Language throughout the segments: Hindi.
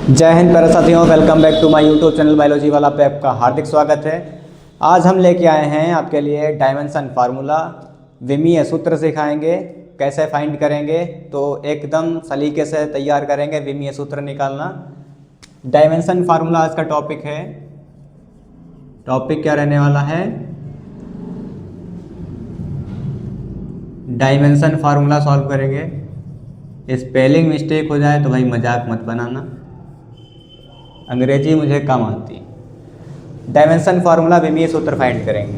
जय हिंद प्यारे साथियों, welcome back to my YouTube channel biology वाला पे आपका हार्दिक स्वागत है। आज हम लेके आए हैं आपके लिए डायमेंशन फार्मूला। विमीय सूत्र सिखाएंगे, कैसे फाइंड करेंगे, तो एकदम सलीके से तैयार करेंगे विमीय सूत्र निकालना। डायमेंशन फार्मूला आज का टॉपिक है। टॉपिक क्या रहने वाला है? डायमेंशन फार्मूला सॉल्व करेंगे। स्पेलिंग मिस्टेक हो जाए तो भाई मजाक मत बनाना, अंग्रेजी मुझे कम आती। डायमेंशन फार्मूला विमीय सूत्र फाइंड करेंगे।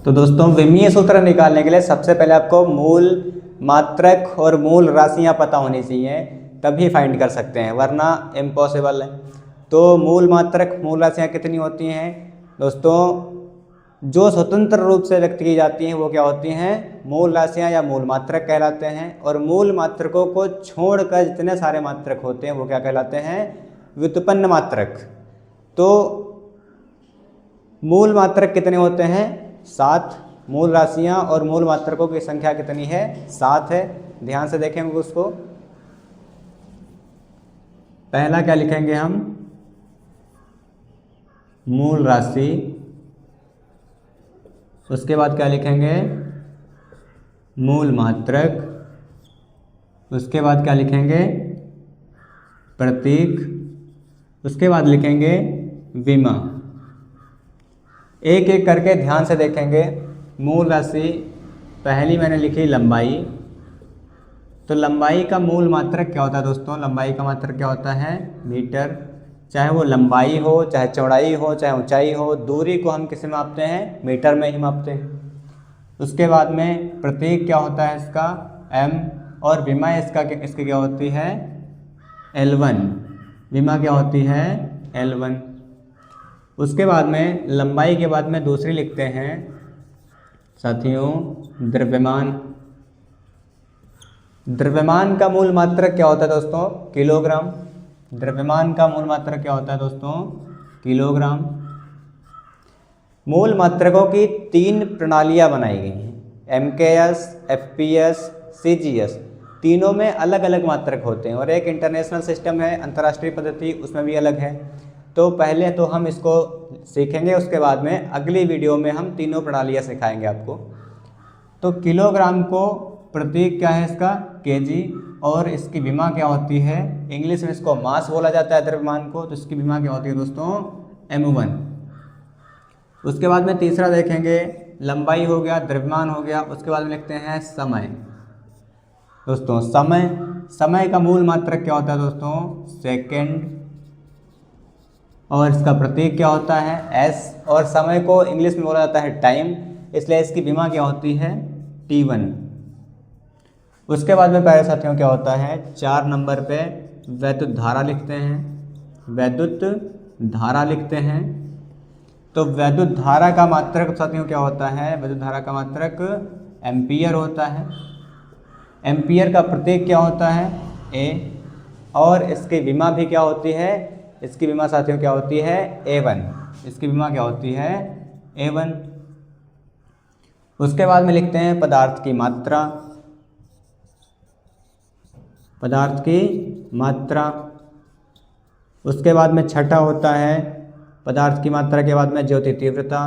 तो दोस्तों, विमीय सूत्र निकालने के लिए सबसे पहले आपको मूल मात्रक और मूल राशियां पता होनी चाहिए, तभी फाइंड कर सकते हैं, वरना इम्पॉसिबल है। तो मूल मात्रक मूल राशियां कितनी होती हैं दोस्तों? जो स्वतंत्र रूप से व्यक्त की जाती हैं वो क्या होती हैं? मूल राशियां या मूल मात्रक कहलाते हैं। और मूल मात्रकों को छोड़कर जितने सारे मात्रक होते हैं वो क्या कहलाते हैं? व्युत्पन्न मात्रक। तो मूल मात्रक कितने होते हैं? 7। मूल राशियां और मूल मात्रकों की संख्या कितनी है? 7 है। ध्यान से देखेंगे उसको। पहला क्या लिखेंगे हम? मूल राशि। उसके बाद क्या लिखेंगे? मूल मात्रक। उसके बाद क्या लिखेंगे? प्रतीक। उसके बाद लिखेंगे विमा। एक एक करके ध्यान से देखेंगे। मूल राशि पहली मैंने लिखी लंबाई। तो लंबाई का मूल मात्रक क्या होता है दोस्तों? लंबाई का मात्रक क्या होता है? मीटर। चाहे वो लंबाई हो, चाहे चौड़ाई हो, चाहे ऊंचाई हो, दूरी को हम किस में मापते हैं? मीटर में ही मापते हैं। उसके बाद में प्रतीक क्या होता है इसका? m। और विमा इसकी क्या होती है? L1। विमा क्या होती है? L1। उसके बाद में लंबाई के बाद में दूसरी लिखते हैं साथियों, द्रव्यमान। द्रव्यमान का मूल मात्रक क्या होता है दोस्तों? किलोग्राम। द्रव्यमान का मूल मात्रक क्या होता है दोस्तों? किलोग्राम। मूल मात्रकों की 3 प्रणालियां बनाई गई हैं, MKS, FPS, CGS। तीनों में अलग अलग मात्रक होते हैं और एक इंटरनेशनल सिस्टम है, अंतर्राष्ट्रीय पद्धति, उसमें भी अलग है। तो पहले तो हम इसको सीखेंगे, उसके बाद में अगली वीडियो में हम तीनों प्रणालियां सिखाएंगे आपको। तो किलोग्राम को प्रतीक क्या है इसका? केजी। और इसकी विमा क्या होती है? इंग्लिश में इसको मास बोला जाता है द्रव्यमान को, तो इसकी विमा क्या होती है दोस्तों? M1। उसके बाद में तीसरा देखेंगे, लंबाई हो गया, द्रव्यमान हो गया। उसके बाद में लिखते हैं समय। दोस्तों समय का मूल मात्रक क्या होता है दोस्तों? सेकेंड। और इसका प्रतीक क्या होता है? S। और समय को इंग्लिश में बोला जाता है टाइम, इसलिए इसकी विमा क्या होती है? T1। उसके बाद में प्यारे साथियों क्या होता है? 4 नंबर पे वैद्युत धारा लिखते हैं। वैद्युत धारा लिखते हैं। तो वैद्युत धारा का मात्रक साथियों क्या होता है? वैद्युत धारा का मात्रक एम्पियर होता है। एम्पियर का प्रतीक क्या होता है? A। और इसकी विमा भी क्या होती है? इसकी विमा साथियों क्या होती है? A1। इसकी विमा क्या होती है? A1। उसके बाद में लिखते हैं पदार्थ की मात्रा। पदार्थ की मात्रा। उसके बाद में छठा होता है पदार्थ की मात्रा के बाद में ज्योति तीव्रता।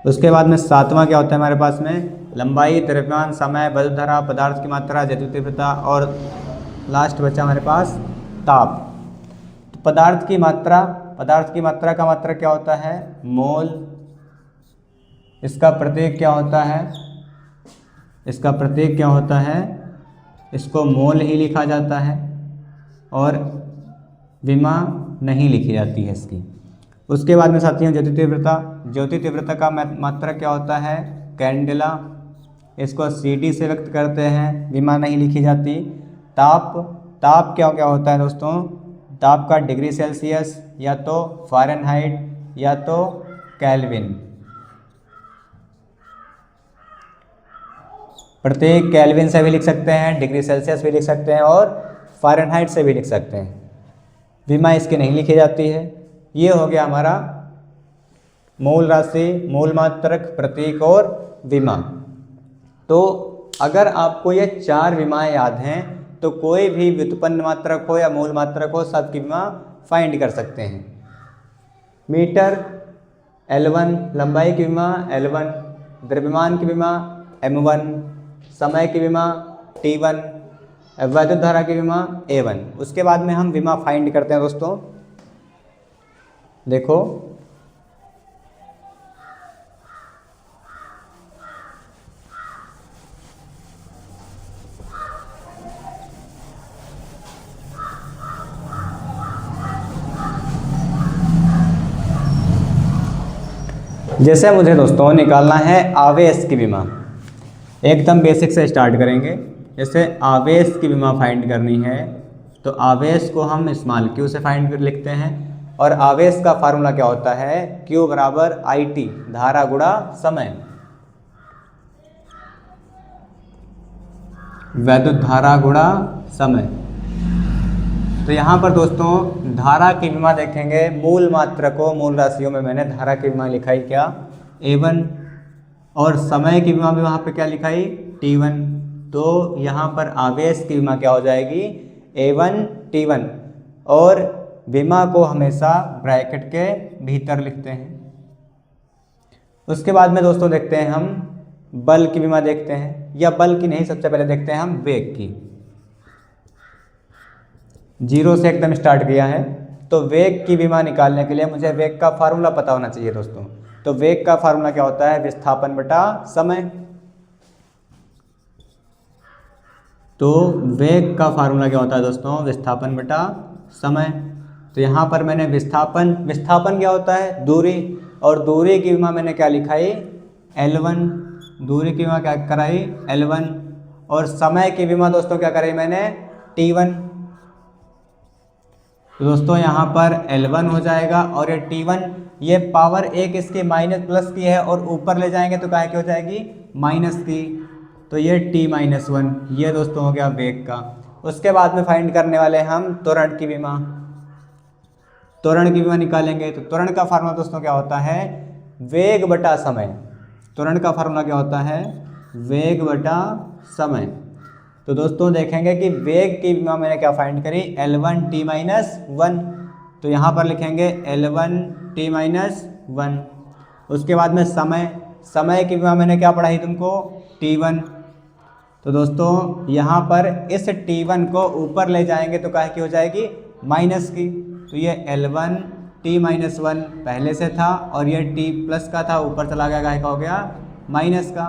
उसके बाद में 7वां क्या होता है हमारे पास में? लंबाई, द्रव्यमान, समय, वैद्युत धारा, पदार्थ की मात्रा, ज्योति तीव्रता, और लास्ट बचा हमारे पास ताप। तो पदार्थ की मात्रा का मात्रक क्या होता है? मोल। इसका प्रतीक क्या होता है? इसका प्रतीक क्या होता है? इसको मोल ही लिखा जाता है और विमा नहीं लिखी जाती है इसकी। उसके बाद में साथियों ज्योति तीव्रता का मात्रक क्या होता है? कैंडेला। इसको CD से व्यक्त करते हैं, विमा नहीं लिखी जाती। ताप क्या क्या होता है दोस्तों? ताप का डिग्री सेल्सियस, या तो फ़ारेनहाइट, या तो केल्विन। प्रत्येक केल्विन से भी लिख सकते हैं, डिग्री सेल्सियस भी लिख सकते हैं और फ़ारेनहाइट से भी लिख सकते हैं। विमा इसकी नहीं लिखी जाती है। ये हो गया हमारा मूल राशि, मूल मात्रक, प्रतीक और विमा। तो अगर आपको ये 4 विमाएँ याद हैं तो कोई भी व्युत्पन्न मात्रक हो या मूल मात्रक हो, सबकी विमा फाइंड कर सकते हैं। मीटर L1, लंबाई की विमा L1, द्रव्यमान की विमा M1, समय की विमा T1, वैद्युत धारा की विमा A1। उसके बाद में हम विमा फाइंड करते हैं दोस्तों। देखो जैसे मुझे दोस्तों निकालना है आवेश की विमा, एकदम बेसिक से स्टार्ट करेंगे। जैसे आवेश की विमा फाइंड करनी है तो आवेश को हम स्मॉल q से फाइंड कर लिखते हैं और आवेश का फार्मूला क्या होता है, q बराबर IT, धारा गुणा समय। वैद्युत धारा गुणा समय। तो यहाँ पर दोस्तों धारा की विमा देखेंगे, मूल मात्रकों, मूल राशियों में मैंने धारा की विमा लिखाई क्या A1 और समय की विमा भी वहाँ पे क्या लिखाई T1। तो यहाँ पर आवेश की विमा क्या हो जाएगी A1 T1 और विमा को हमेशा ब्रैकेट के भीतर लिखते हैं। उसके बाद में दोस्तों देखते हैं हम बल की विमा देखते हैं, या बल की नहीं, सबसे पहले देखते हैं हम वेग की। 0 से एकदम स्टार्ट किया है तो वेग की विमा निकालने के लिए मुझे वेग का फार्मूला पता होना चाहिए दोस्तों। तो वेग का फार्मूला क्या होता है, विस्थापन बटा समय। तो वेग का फार्मूला क्या होता है दोस्तों, विस्थापन बटा समय। तो यहाँ पर मैंने विस्थापन क्या होता है, दूरी, और दूरी की विमा मैंने क्या लिखाई L1, दूरी की विमा क्या कराई L1, और समय की विमा दोस्तों क्या कराई मैंने T1। तो दोस्तों यहाँ पर L1 हो जाएगा और ये T1, ये पावर एक इसकी माइनस प्लस की है और ऊपर ले जाएंगे तो क्या की हो जाएगी माइनस की, तो ये T-1, ये दोस्तों हो गया वेग का। उसके बाद में फाइंड करने वाले हम त्वरण की विमा। त्वरण की विमा निकालेंगे तो त्वरण का फार्मूला दोस्तों क्या होता है, वेग बटा समय। त्वरण का फार्मूला क्या होता है, वेग बटा समय। तो दोस्तों देखेंगे कि वेग की विमा मैंने क्या फाइंड करी L1 T-1, तो यहाँ पर लिखेंगे L1 T-1। उसके बाद में समय की विमा मैंने क्या पढ़ाई तुमको T1। तो दोस्तों यहाँ पर इस T1 को ऊपर ले जाएंगे तो क्या की हो जाएगी माइनस की, तो ये L1 T-1 पहले से था और ये T प्लस का था, ऊपर चला गया, क्या हो गया माइनस का।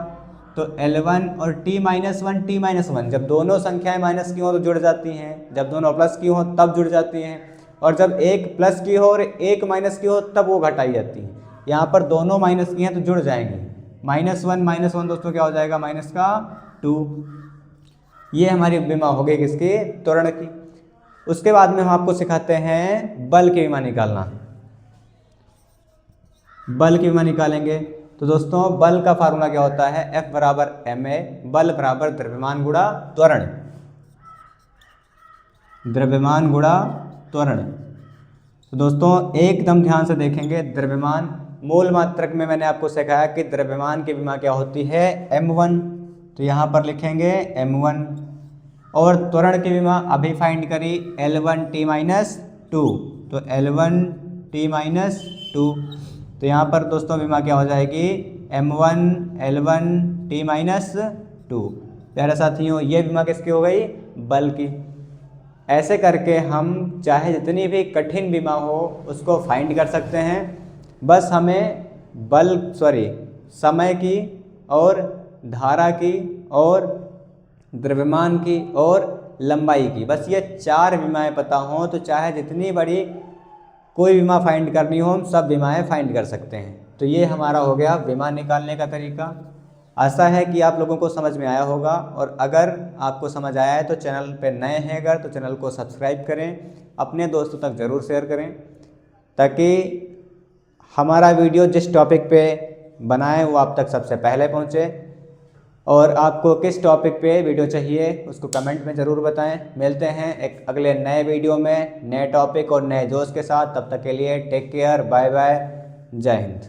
तो L1 और T-1 जब दोनों संख्याएं माइनस की हो तो जुड़ जाती हैं, जब दोनों प्लस की हो तब जुड़ जाती हैं, और जब एक प्लस की हो और एक माइनस की हो तब वो घटाई जाती है। यहाँ पर दोनों माइनस की हैं तो जुड़ जाएंगी, -1 दोस्तों क्या हो जाएगा माइनस का 2। ये हमारी विमा हो गई किसकी, त्वरण की। उसके बाद में हम आपको सिखाते हैं बल की विमा निकालना। बल की विमा निकालेंगे तो दोस्तों बल का फार्मूला क्या होता है, F बराबर ma, बल बराबर द्रव्यमान गुणा त्वरण, द्रव्यमान गुणा त्वरण। तो दोस्तों एकदम ध्यान से देखेंगे, द्रव्यमान मूल मात्रक में मैंने आपको सिखाया कि द्रव्यमान की विमा क्या होती है M1, तो यहाँ पर लिखेंगे M1, और त्वरण की विमा अभी फाइंड करी L1 T-2, तो L1 T-2। तो यहाँ पर दोस्तों विमा क्या हो जाएगी M1 L1 T-2। प्यारे साथियों ये विमा किसकी हो गई, बल की। ऐसे करके हम चाहे जितनी भी कठिन विमा हो उसको फाइंड कर सकते हैं, बस हमें समय की और धारा की और द्रव्यमान की और लंबाई की, बस ये 4 विमाएँ पता हों तो चाहे जितनी बड़ी कोई विमा फाइंड करनी हो हम सब विमाएँ फाइंड कर सकते हैं। तो ये हमारा हो गया विमा निकालने का तरीका। आशा है कि आप लोगों को समझ में आया होगा, और अगर आपको समझ आया है तो चैनल पे नए हैं अगर तो चैनल को सब्सक्राइब करें, अपने दोस्तों तक ज़रूर शेयर करें, ताकि हमारा वीडियो जिस टॉपिक पे बनाए वो आप तक सबसे पहले पहुँचे। और आपको किस टॉपिक पे वीडियो चाहिए उसको कमेंट में ज़रूर बताएं। मिलते हैं एक अगले नए वीडियो में नए टॉपिक और नए जोश के साथ। तब तक के लिए टेक केयर, बाय बाय, जय हिंद।